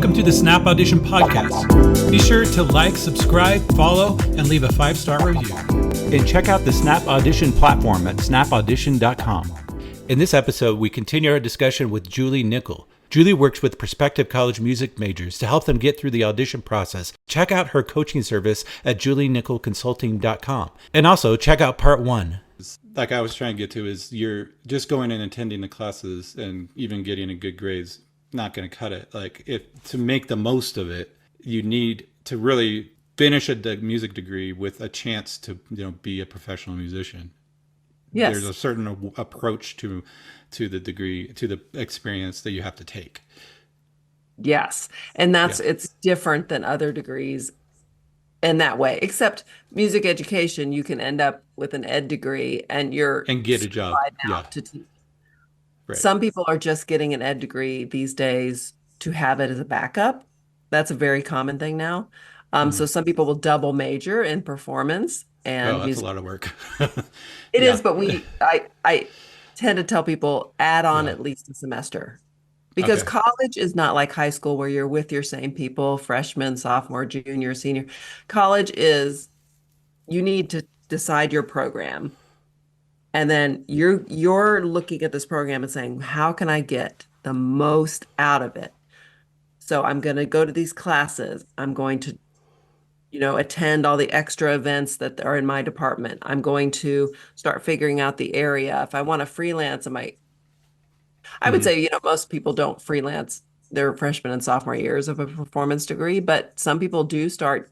Welcome to the Snap Audition podcast. Be sure to like, subscribe, follow, and leave a 5-star review. And check out the Snap Audition platform at snapaudition.com. In this episode, we continue our discussion with Juli Nickel. Juli works with prospective college music majors to help them get through the audition process. Check out her coaching service at julinickelconsulting.com. And also check out part 1. Like I was trying to get to is you're just going and attending the classes and even getting a good grades not going to cut it. Like if to make the most of it, you need to really finish a music degree with a chance to be a professional musician. Yes. There's a certain approach to the degree, to the experience that you have to take. Yes. And it's different than other degrees in that way, except music education, you can end up with an ed degree and get a job. To teach. Right. Some people are just getting an ed degree these days to have it as a backup. That's a very common thing now. So some people will double major in performance and that's a lot of work. It is, but I tend to tell people add on at least a semester, because college is not like high school where you're with your same people, freshman, sophomore, junior, senior. College is, you need to decide your program. And then you're looking at this program and saying, how can I get the most out of it? So I'm going to go to these classes. I'm going to, attend all the extra events that are in my department. I'm going to start figuring out the area. If I want to freelance, I would say, most people don't freelance their freshman and sophomore years of a performance degree, but some people do start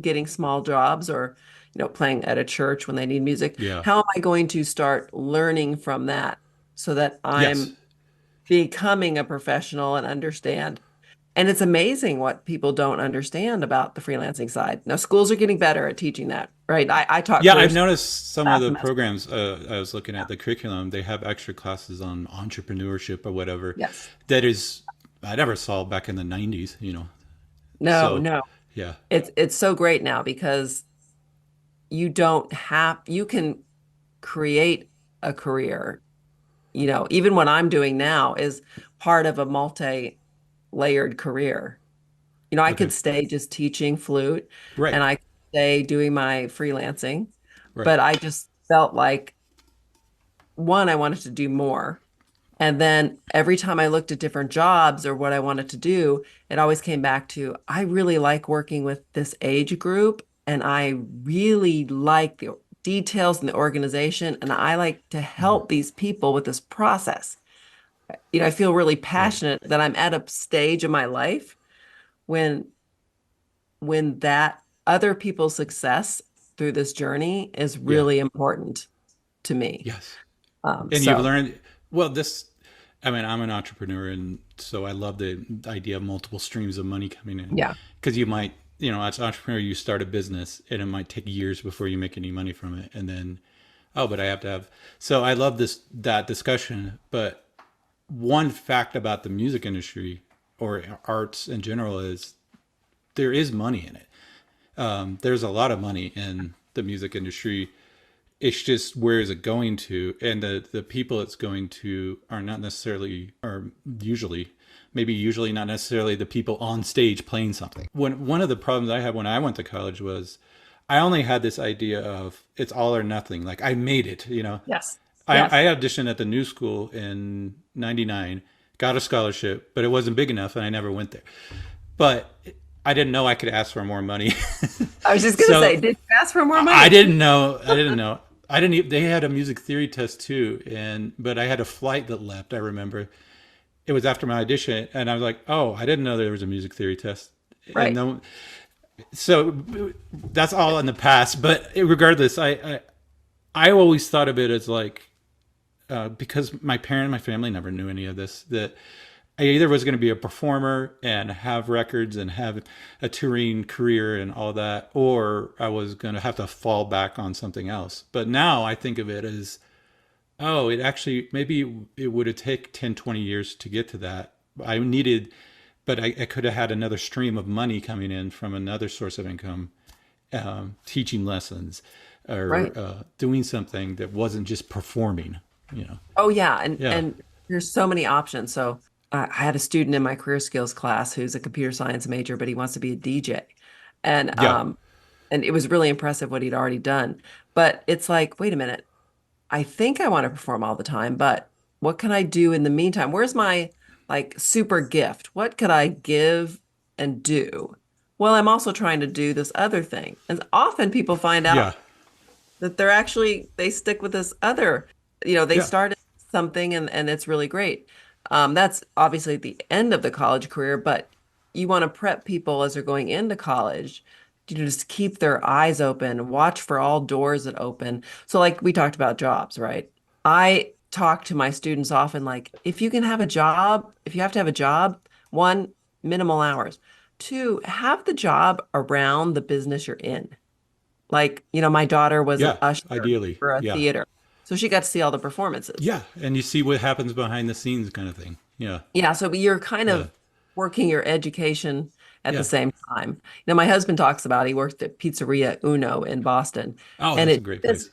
getting small jobs or, playing at a church when they need music. Yeah. How am I going to start learning from that so that I'm becoming a professional and understand? And it's amazing what people don't understand about the freelancing side. Now, schools are getting better at teaching that, right? I talk. Yeah, I've noticed some of the programs I was looking at the curriculum, they have extra classes on entrepreneurship or whatever. Yes. That is, I never saw back in the 90s, No. Yeah. It's so great now because you can create a career. Even what I'm doing now is part of a multi-layered career. I could stay just teaching flute, and I could stay doing my freelancing, but I just felt like, one, I wanted to do more. And then every time I looked at different jobs or what I wanted to do, it always came back to, I really like working with this age group, and I really like the details in the organization, and I like to help these people with this process. I feel really passionate that I'm at a stage of my life when that other people's success through this journey is really important to me. Yes. You've learned, I'm an entrepreneur, and so I love the idea of multiple streams of money coming in. Yeah. Because you might, as an entrepreneur, you start a business and it might take years before you make any money from it. And then, but I have to have, so I love that discussion. But one fact about the music industry or arts in general is there is money in it. There's a lot of money in the music industry. It's just, where is it going to? And the people it's going to are not necessarily, or usually not necessarily the people on stage playing something. One of the problems I had when I went to college was I only had this idea of it's all or nothing. Like I made it, Yes. I auditioned at the New School in 99, got a scholarship, but it wasn't big enough and I never went there. But I didn't know I could ask for more money. I was just going to say, did you ask for more money? I didn't know. They had a music theory test too. But I had a flight that left. I remember it was after my audition and I was like, oh, I didn't know there was a music theory test. Right. So that's all in the past, but regardless, I always thought of it as like, because my family never knew any of this, that I either was going to be a performer and have records and have a touring career and all that, or I was going to have to fall back on something else. But now I think of it as, it actually, maybe it would have taken 10, 20 years to get to that. But I could have had another stream of money coming in from another source of income, teaching lessons or doing something that wasn't just performing, Oh yeah. And there's so many options. So I had a student in my career skills class who's a computer science major, but he wants to be a DJ. And Yeah. and it was really impressive what he'd already done. But it's like, wait a minute, I think I want to perform all the time, but what can I do in the meantime? Where's my like super gift? What could I give and do? Well, I'm also trying to do this other thing. And often people find Yeah. out that they stick with this other, they Yeah. started something and it's really great. That's obviously at the end of the college career, but you want to prep people as they're going into college to just keep their eyes open, watch for all doors that open. So like we talked about jobs, right? I talk to my students often like, if you can have a job, if you have to have a job, one, minimal hours. Two, have the job around the business you're in. Like, my daughter was an Yeah. usher Ideally. for a Yeah. theater. So she got to see all the performances. Yeah. And you see what happens behind the scenes kind of thing. Yeah. Yeah, so you're kind Yeah. of working your education at the Yeah. same time. My husband talks about he worked at Pizzeria Uno in Boston, Oh, and that's a great place.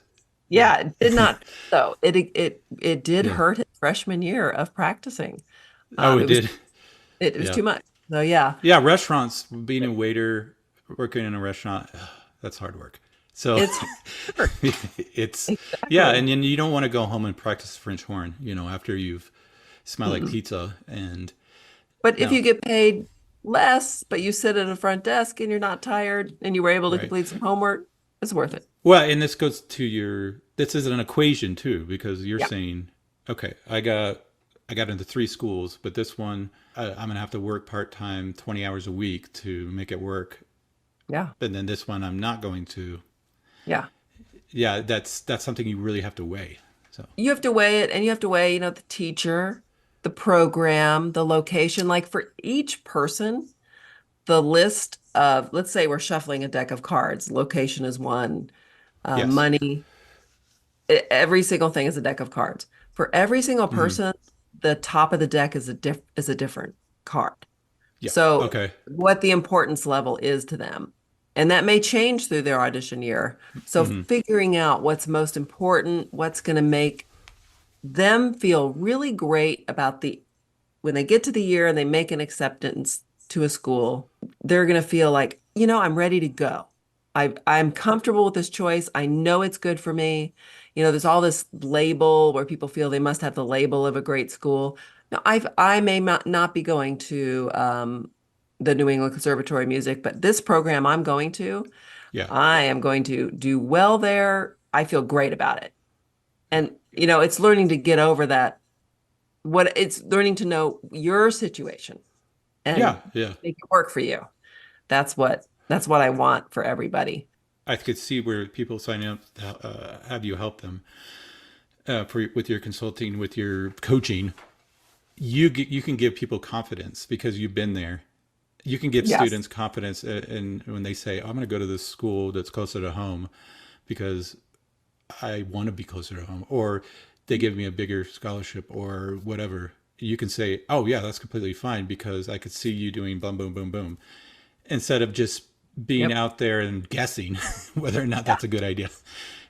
Yeah. yeah, it did not so it did Yeah. hurt his freshman year of practicing. Oh, it It was did. it was Yeah. too much. So yeah, Yeah. Restaurants, being a waiter, working in a restaurant, that's hard work. So it's hard. it's, yeah. Exactly. And then you don't want to go home and practice French horn, after you've smelled like Mm-mm. pizza and But if no. you get paid less, but you sit at a front desk and you're not tired and you were able to Right. complete some homework, it's worth it. Well, and this goes to this is an equation too, because you're Yeah. saying, okay, I got into three schools, but this one, I'm gonna have to work part time, 20 hours a week to make it work. Yeah. And then this one, I'm not going to. Yeah. Yeah, that's something you really have to weigh. So You have to weigh it and you have to weigh, the teacher, the program, the location. Like for each person, the list of, let's say we're shuffling a deck of cards, location is one, yes. money, every single thing is a deck of cards. For every single Hmm. person, the top of the deck is a different card. Yeah. So Okay. what the importance level is to them. And that may change through their audition year. So Hmm. figuring out what's most important, what's going to make them feel really great about when they get to the year and they make an acceptance to a school, they're going to feel like, I'm ready to go. I'm comfortable with this choice. I know it's good for me. There's all this label where people feel they must have the label of a great school. Now, I may not be going to the New England Conservatory of Music, but this program I'm going to, Yeah. I am going to do well there. I feel great about it. Yeah. And, it's learning to get over that. What it's learning to know your situation Yeah. and Yeah. make it work for you. That's what I want for everybody. I could see where people sign up to have you help them with your consulting, with your coaching. You can give people confidence because you've been there. You can give Yes. students confidence, and when they say, "I'm going to go to this school that's closer to home because I want to be closer to home," or they give me a bigger scholarship or whatever, you can say, "Oh yeah, that's completely fine because I could see you doing boom, boom, boom, boom," instead of just being Yep. out there and guessing whether or not that's a good idea.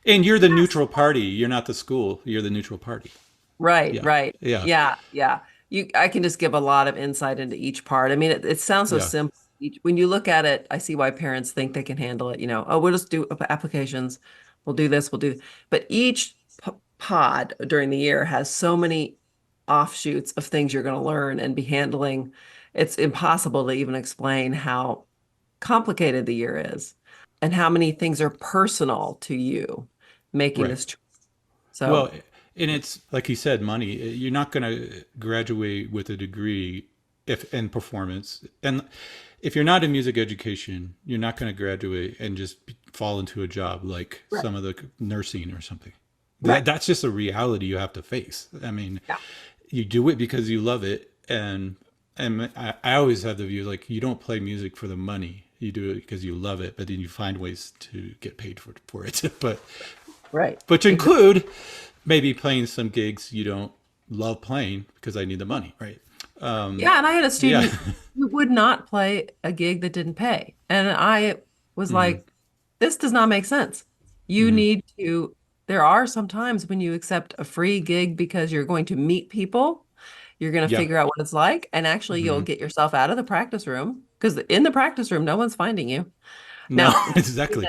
And you're the neutral party. You're not the school. You're the neutral party. Right, Yeah. right. Yeah. Yeah, yeah. I can just give a lot of insight into each part. I mean, it sounds so Yeah. simple. When you look at it, I see why parents think they can handle it. Oh, we'll just do applications. We'll do this, we'll do. But each pod during the year has so many offshoots of things you're going to learn and be handling. It's impossible to even explain how complicated the year is and how many things are personal to you making Right. this choice. So, Well, and it's like you said, money. You're not going to graduate with a degree if in performance, and if you're not in music education, you're not going to graduate and just fall into a job like right, some of the nursing or something. right. That's just a reality you have to face. I mean, Yeah. you do it because you love it, and I always have the view like you don't play music for the money. You do it because you love it, but then you find ways to get paid for it. but Right. which include maybe playing some gigs you don't love playing because I need the money, right? Yeah, and I had a Yeah. student who would not play a gig that didn't pay. And I was Hmm. like, this does not make sense. You Hmm. need to, there are some times when you accept a free gig because you're going to meet people. You're going to Yeah. figure out what it's like, and actually you'll Hmm. get yourself out of the practice room, because in the practice room, no one's finding you. No, Now, exactly.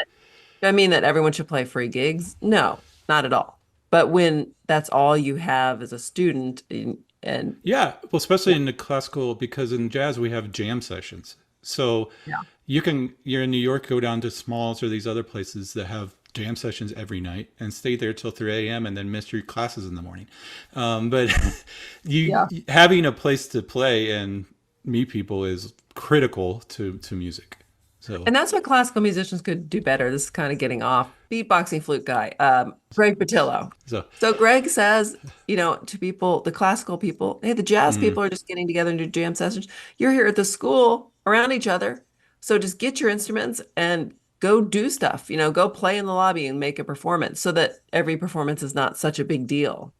I mean that everyone should play free gigs. No, not at all. But when that's all you have as a student, and Yeah, well, especially in the classical, because in jazz we have jam sessions. So yeah, you're in New York, go down to Smalls or these other places that have jam sessions every night and stay there till 3 a.m. and then miss your classes in the morning. But yeah. having a place to play and meet people is critical to music. So And that's what classical musicians could do better. This is kind of getting off. Beatboxing flute guy, Greg Patillo. so So Greg says, to people, the classical people, hey, the jazz mm, people are just getting together and do jam sessions. You're here at the school around each other. So just get your instruments and go do stuff, go play in the lobby and make a performance so that every performance is not such a big deal.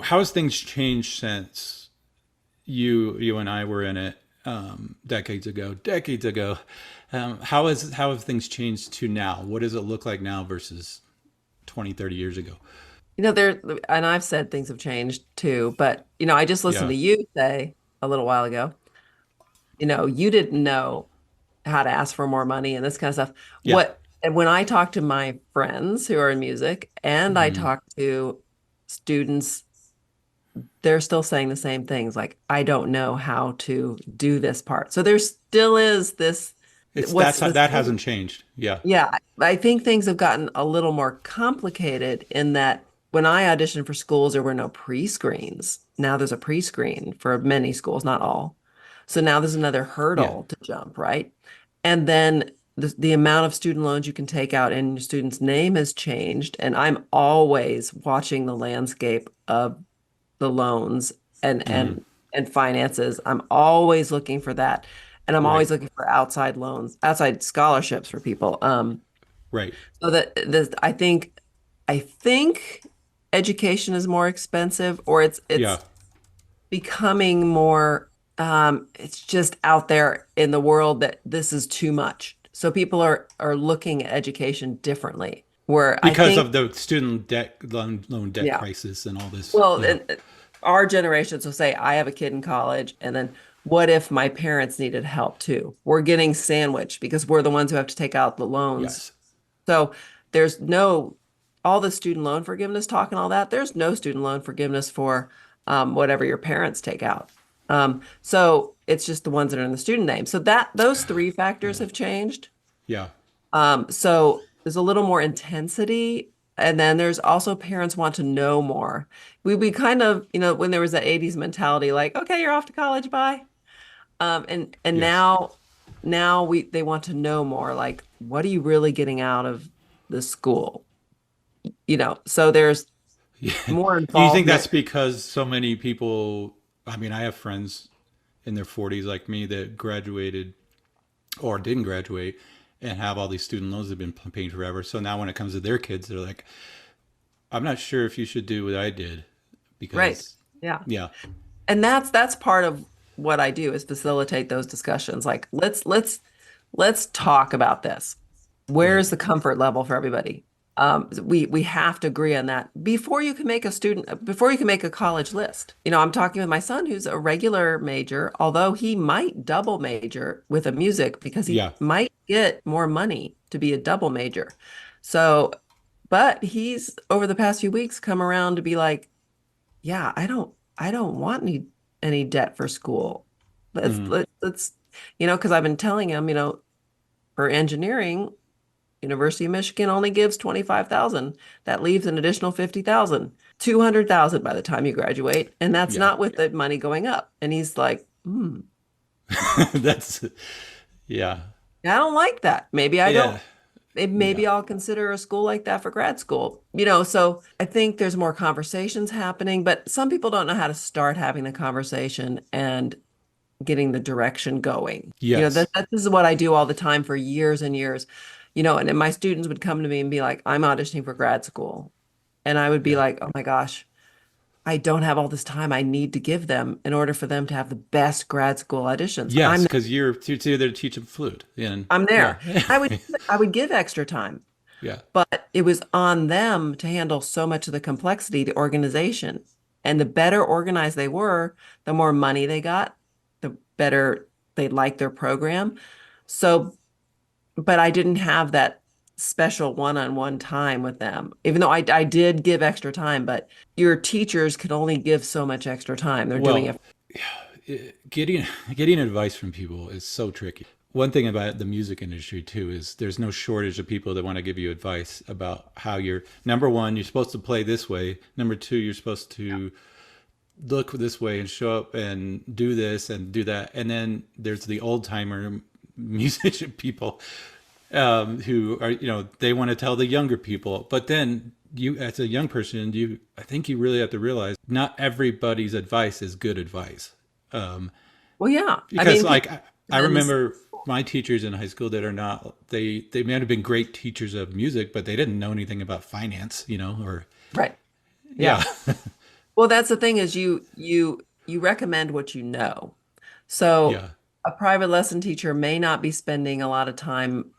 how has things changed since you and I were in it decades ago? Decades ago, how have things changed to now? What does it look like now versus 20, 30 years ago? There, and I've said things have changed too, but I just listened Yeah, to you say a little while ago, you didn't know how to ask for more money and this kind of stuff. yeah, And when I talk to my friends who are in music and I mm, talk to students, they're still saying the same things. Like, I don't know how to do this part. So there still is this, it's what's the that same? hasn't changed. Yeah, Yeah, I think things have gotten a little more complicated in that when I auditioned for schools, there were no pre-screens. Now there's a pre-screen for many schools, not all. So now there's another yeah, hurdle to jump, right? And then the amount of student loans you can take out and your student's name has changed. And I'm always watching the landscape of the loans and hmm, and finances. I'm always looking for that. And I'm right, always looking for outside loans, outside scholarships for people. right, So that this I think education is more expensive, or it's yeah, becoming more it's just out there in the world that this is too much. So people are looking at education differently. Where I because think, of the student debt loan debt yeah. crisis and all this. Well, Yeah, and our generation, so say I have a kid in college, and then what if my parents needed help too? We're getting sandwiched because we're the ones who have to take out the loans. yes, So there's no, all the student loan forgiveness talk and all that, there's no student loan forgiveness for whatever your parents take out. So it's just the ones that are in the student name. So those three factors yeah, have changed. yeah, So there's a little more intensity. And then there's also parents want to know more. We kind of, when there was that 80s mentality, like, okay, you're off to college, bye. And yes. now they want to know more, like, what are you really getting out of the school? So there's Yeah. more Do you think involvement. that's because so many people, I mean, I have friends in their 40s like me that graduated or didn't graduate and have all these student loans they've been paying forever. So now when it comes to their kids, they're like, I'm not sure if you should do what I did Right. because, Yeah. yeah, And that's part of what I do is facilitate those discussions. Like, let's talk about this. right. Where's the comfort level for everybody? We have to agree on that before you can make a college list. I'm talking with my son who's a regular major, although he might double major with a music because he Yeah. might get more money to be a double major. So, but he's over the past few weeks come around to be like, yeah, I don't want any debt for school. Hmm. Let's because I've been telling him, for engineering, University of Michigan only gives 25,000. That leaves an additional 50,000, 200,000 by the time you graduate. And that's Yeah. not with the money going up. And he's like, That's, yeah. I don't like that. Maybe I Yeah. don't. Yeah. Maybe I'll consider a school like that for grad school. So I think there's more conversations happening, but some people don't know how to start having the conversation and getting the direction going. Yes. This is what I do all the time for years and years. And then my students would come to me and be like, I'm auditioning for grad school. And I would be Yeah. like, oh my gosh, I don't have all this time I need to give them in order for them to have the best grad school auditions. Yes. Because you're there to teach them flute. And I'm yeah. there. I would give extra time, Yeah. but it was on them to handle so much of the complexity, the organization. And the better organized they were, the more money they got, the better they liked their program. So, but I didn't have that special one-on-one time with them, even though I did give extra time, but your teachers could only give so much extra time. They're doing Well, it. getting advice from people is so tricky. One thing about the music industry too is there's no shortage of people that want to give you advice about how you're, number one, you're supposed to play this way. Number two, you're supposed to look this way and show up and do this and do that. And then there's the old timer musician people who are, they want to tell the younger people. But then you, as a young person, I think you really have to realize not everybody's advice is good advice. Well, yeah. Because I remember my teachers in high school that are not, they may have been great teachers of music, but they didn't know anything about finance, or right. Yeah. Well, that's the thing is you recommend what you know. So Yeah. a private lesson teacher may not be spending a lot of time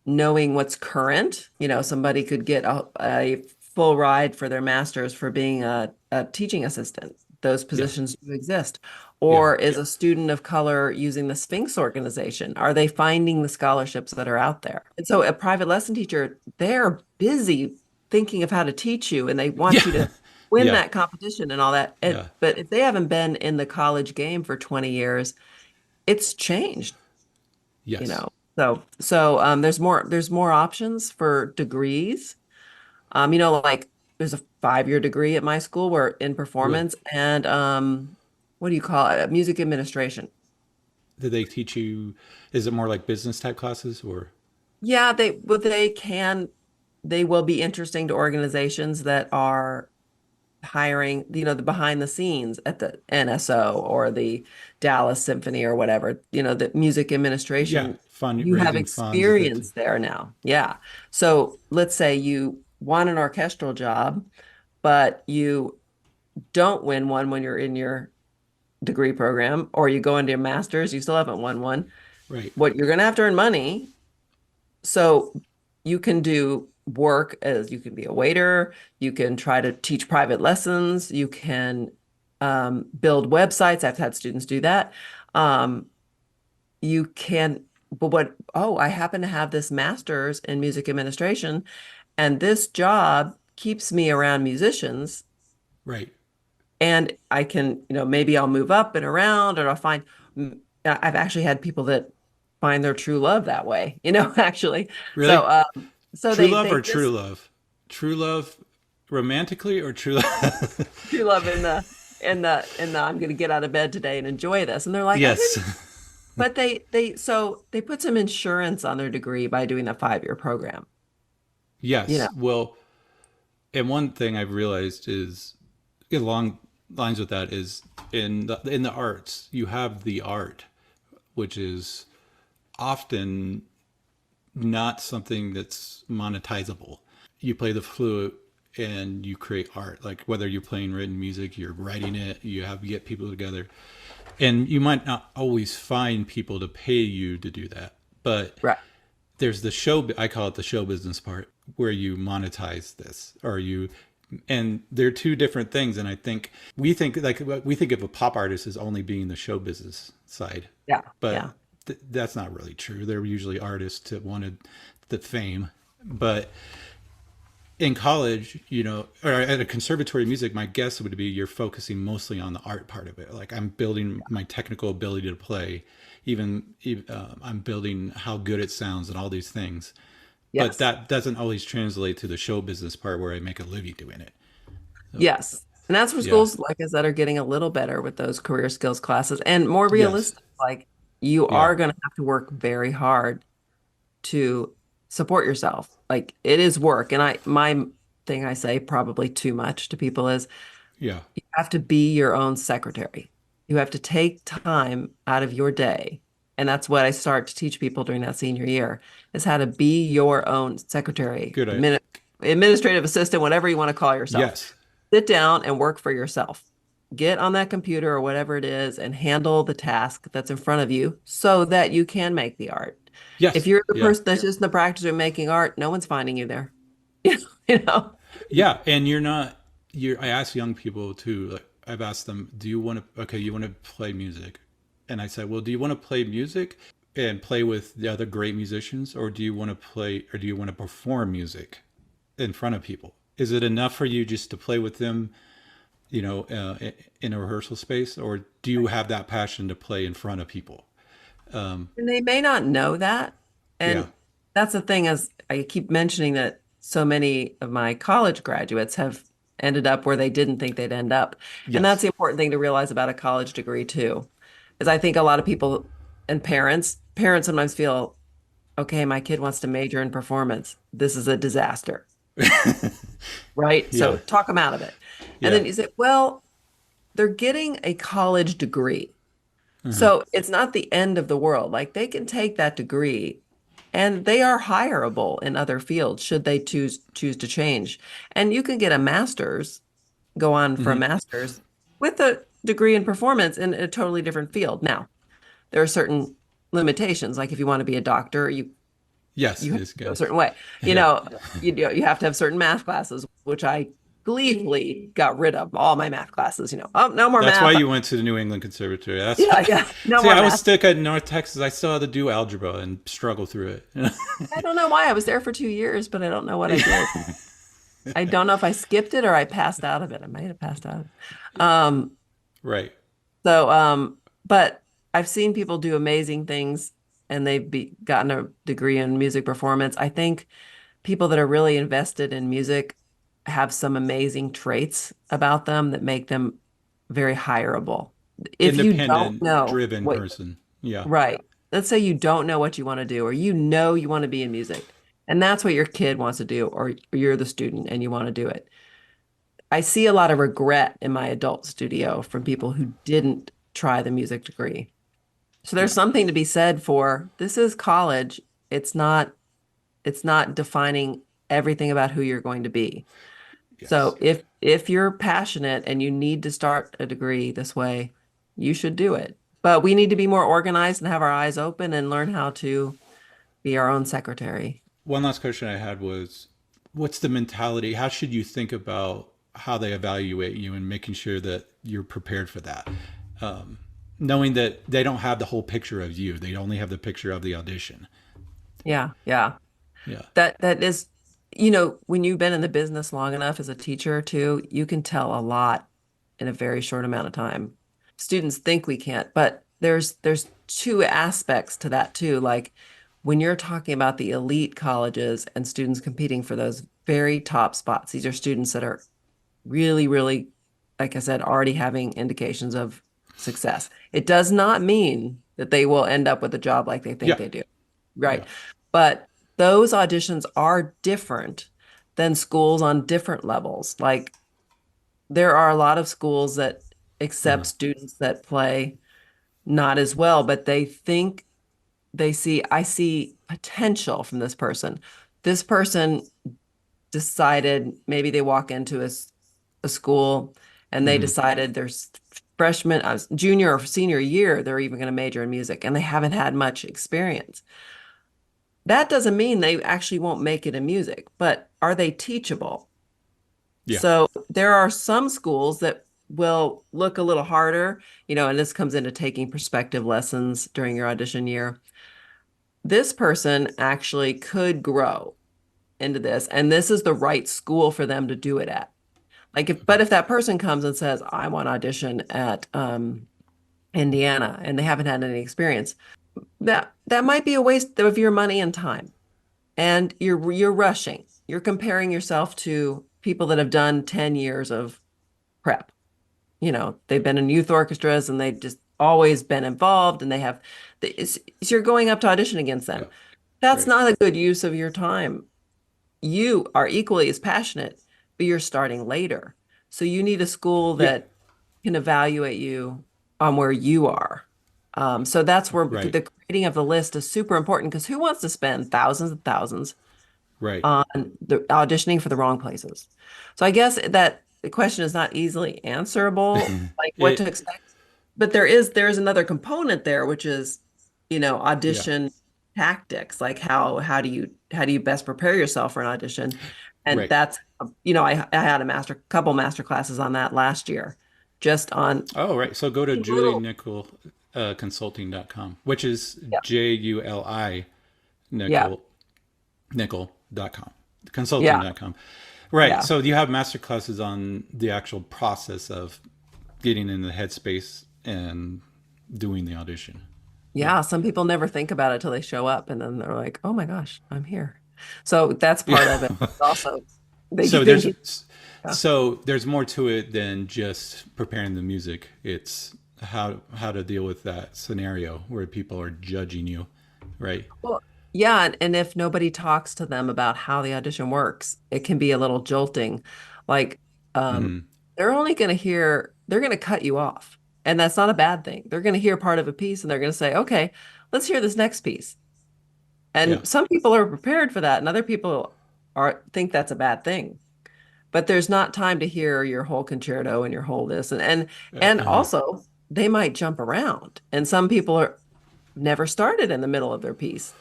knowing what's current. Somebody could get a full ride for their master's for being a teaching assistant. Those positions do exist. Or is a student of color using the Sphinx organization? Are they finding the scholarships that are out there? And so a private lesson teacher, they're busy thinking of how to teach you, and they want you to win that competition and all that. But if they haven't been in the college game for 20 years, it's changed. Yes. So there's more options for degrees. Like there's a 5-year degree at my school where in performance and what do you call it? Music administration. Did they teach you, is it more like business type classes or? Yeah, they will be interesting to organizations that are hiring, the behind the scenes at the NSO or the Dallas Symphony or whatever, the music administration. You have experience there now. Yeah. So let's say you want an orchestral job, but you don't win one when you're in your degree program, or you go into your master's, you still haven't won one. Right. What you're going to have to earn money. So you can do work as you can be a waiter, you can try to teach private lessons, you can build websites. I've had students do that. You can, but I happen to have this master's in music administration, and this job keeps me around musicians. Right. And I can, maybe I'll move up and around, or I'll find, I've actually had people that find their true love that way, actually. Really? So true love or true love? True love romantically or true love? True love in the I'm going to get out of bed today and enjoy this. And they're like, yes. But they put some insurance on their degree by doing the 5-year program. Yes. Well, and one thing I've realized is along lines with that is in the arts, you have the art, which is often not something that's monetizable. You play the flute and you create art, like whether you're playing written music, you're writing it, you get people together, and you might not always find people to pay you to do that, but there's the show, I call it the show business part, where you monetize this, and they're two different things. And I think we think of a pop artist as only being the show business side. But that's not really true. They're usually artists that wanted the fame. But in college, or at a conservatory music, my guess would be you're focusing mostly on the art part of it. Like I'm building my technical ability to play, even I'm building how good it sounds and all these things. Yes. But that doesn't always translate to the show business part where I make a living doing it. So, yes. And that's where schools, like I said, are getting a little better with those career skills classes and more realistic. Yes. Like you are going to have to work very hard to support yourself. Like it is work. And my thing I say probably too much to people is you have to be your own secretary. You have to take time out of your day. And that's what I start to teach people during that senior year is how to be your own secretary, administrative assistant, whatever you want to call yourself. Yes. Sit down and work for yourself. Get on that computer or whatever it is and handle the task that's in front of you so that you can make the art. Yes. If you're the person that's just in the practice of making art, no one's finding you there. Yeah. And you're not, I ask young people too, like I've asked them, do you want to, okay, you want to play music? And I said, well, do you want to play music and play with the other great musicians, or do you want to play, or do you want to perform music in front of people? Is it enough for you just to play with them, in a rehearsal space, or do you have that passion to play in front of people? And they may not know that. And Yeah. that's the thing, as I keep mentioning, that so many of my college graduates have ended up where they didn't think they'd end up. And that's Yes. the important thing to realize about a college degree too, is I think a lot of people and parents sometimes feel, okay, my kid wants to major in performance. This is a disaster, right? So Yeah. talk them out of it. And Yeah. then you say, well, they're getting a college degree. Uh-huh. So it's not the end of the world. Like they can take that degree and they are hireable in other fields should they choose to change. And you can get a master's, go on for a Hmm. master's with a degree in performance in a totally different field. Now, there are certain limitations. Like if you want to be a doctor, Yes, you have it's to go a good. certain way. Yeah. You have to have certain math classes, which I gleefully got rid of all my math classes. Oh, no more That's why math. you went to the New England Conservatory. That's Yeah, why. yeah, no See, more I was math. stuck at North Texas. I still had to do algebra and struggle through it. I don't know why I was there for 2 years, but I don't know what I did. I don't know if I skipped it or I passed out of it. I might have passed out. Um, Right. but I've seen people do amazing things and gotten a degree in music performance. I think people that are really invested in music have some amazing traits about them that make them very hireable. If you don't Independent, know driven what, person. Yeah. right. Let's say you don't know what you want to do, or you want to be in music, and that's what your kid wants to do, or you're the student and you want to do it. I see a lot of regret in my adult studio from people who didn't try the music degree. So there's Yeah. something to be said for this is college. It's not defining everything about who you're going to be. Yes. So if you're passionate and you need to start a degree this way, you should do it. But we need to be more organized and have our eyes open and learn how to be our own secretary. One last question I had was, what's the mentality? How should you think about how they evaluate you and making sure that you're prepared for that? Knowing that they don't have the whole picture of you, they only have the picture of the audition. Yeah, yeah. Yeah. That is, when you've been in the business long enough as a teacher too, you can tell a lot in a very short amount of time. Students think we can't, but there's two aspects to that too. Like when you're talking about the elite colleges and students competing for those very top spots, these are students that are really, really, like I said, already having indications of success. It does not mean that they will end up with a job like they think Yeah. they do. Right. Yeah. But those auditions are different than schools on different levels. Like there are a lot of schools that accept Uh-huh. students that play not as well, but they think I see potential from this person. This person decided maybe they walk into a school and they Hmm. decided there's freshman, junior or senior year, they're even going to major in music and they haven't had much experience. That doesn't mean they actually won't make it in music, but are they teachable? Yeah. So there are some schools that will look a little harder, and this comes into taking perspective lessons during your audition year. This person actually could grow into this, and this is the right school for them to do it at. But if that person comes and says, I want to audition at Indiana, and they haven't had any experience, that might be a waste of your money and time. And you're rushing. You're comparing yourself to people that have done 10 years of prep. They've been in youth orchestras and they've just always been involved and you're going up to audition against them. Yeah. That's Right. not a good use of your time. You are equally as passionate, but you're starting later. So you need a school Yeah. that can evaluate you on where you are. So that's where Right. the creating of the list is super important because who wants to spend thousands and thousands Right. on the auditioning for the wrong places? So I guess that the question is not easily answerable, like what to It, expect. But there is another component there, which is, yeah. audition tactics. Like how do you best prepare yourself for an audition? And Right. that's, I had a couple master classes on that last year, just on Oh, right. So go to Juli little, Nickel Consulting.com, which is yeah, Juli yeah, nickel.com, yeah, consulting.com. Right. yeah. So you have master classes on the actual process of getting in the headspace and doing the audition. Yeah. Yeah, some people never think about it till they show up and then they're like, "Oh my gosh, I'm here." So that's part of it. Yeah. Also, they So think it, there's yeah. there's more to it than just preparing the music. It's how to deal with that scenario where people are judging you, right? Well, yeah, and if nobody talks to them about how the audition works, it can be a little jolting. Like, um, Hmm. they're going to cut you off. And that's not a bad thing. They're going to hear part of a piece and they're going to say, "Okay, let's hear this next piece." Yeah. And some people are prepared for that, and other people are think that's a bad thing. But there's not time to hear your whole concerto and your whole this and Uh-huh. also they might jump around. And some people are never started in the middle of their piece,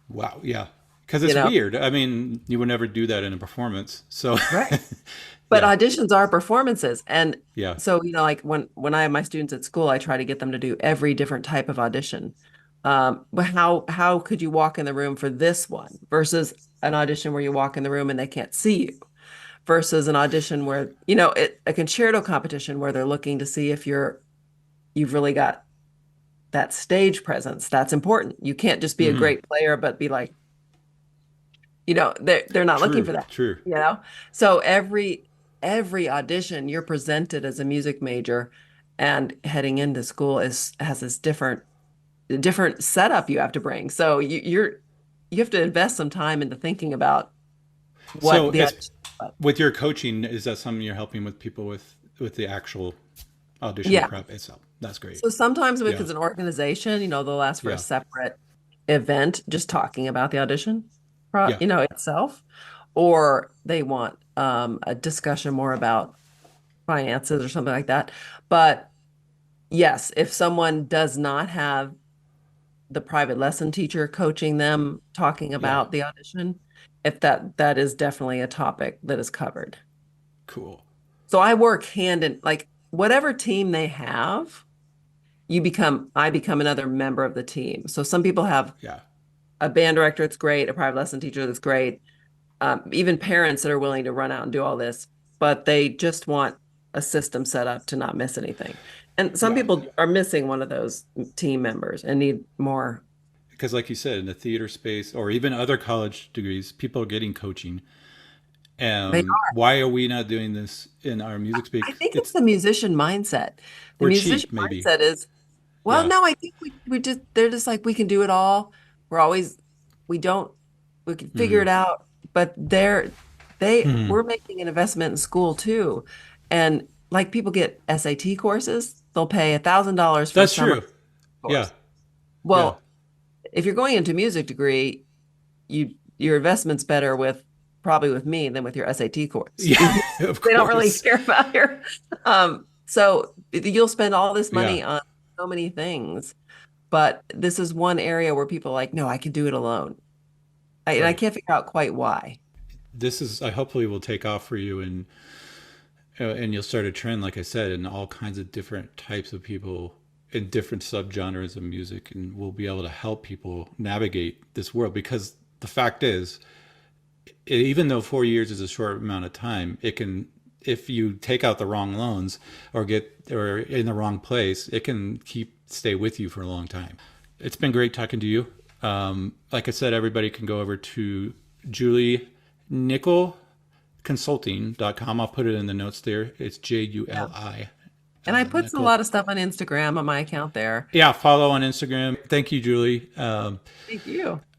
Wow. Yeah. Because you it's know. weird. I mean, you would never do that in a performance. So, Right. But yeah. auditions are performances. And Yeah. so, like when I have my students at school, I try to get them to do every different type of audition. But how could you walk in the room for this one versus an audition where you walk in the room and they can't see you versus an audition where, a concerto competition where they're looking to see if you've really got that stage presence. That's important. You can't just be a Hmm. great player, but be like, they're not looking True. for that, True. you know? So every audition you're presented as a music major and heading into school has this different setup you have to bring. So you have to invest some time into thinking about what So, the as audition is about. with your coaching, is that something you're helping with people with the actual audition Yeah. prep itself? That's great. So sometimes if Yeah. it's an organization, they'll ask for a Yeah. separate event just talking about the audition, Yeah. itself, or they want a discussion more about finances or something like that. But yes, if someone does not have the private lesson teacher coaching them, talking Yeah. about the audition, if that is definitely a topic that is covered. Cool. So I work hand in like whatever team they have, I become another member of the team. So some people have Yeah. a band director that's great, a private lesson teacher that's great, even parents that are willing to run out and do all this, but they just want a system set up to not miss anything. And some Yeah. people are missing one of those team members and need more. Because, like you said, in the theater space or even other college degrees, people are getting coaching. They Why are we not doing this in our music I space? think it's It's the musician mindset. The we're musician cheap, maybe. mindset is, well, Yeah. no, I think they're just like, we can do it all. We're always, we don't, we can figure it Hmm. out. But Hmm. we're making an investment in school too. And like people get SAT courses, they'll pay $1,000 for a That's summer true. Yeah. course. Yeah. Well, if you're going into music degree, your investment's better probably with me than with your SAT course. Yeah. Of They don't really course. care about so you'll spend all this Yeah. money on so many things, but this is one area where people are like, no, I can do it alone. And I Right. can't figure out quite why. This is, I hopefully will take off for you and you'll start a trend, like I said, in all kinds of different types of people in different subgenres of music. And we'll be able to help people navigate this world because the fact is, even though 4 years is a short amount of time, it can, if you take out the wrong loans or in the wrong place, it can stay with you for a long time. It's been great talking to you. Like I said, everybody can go over to Juli Nickel Consulting.com. I'll put it in the notes there. It's Yeah. Juli And I put a Nickel. lot of stuff on Instagram on my account there. Yeah, follow on Instagram. Thank you, Julie. Thank you.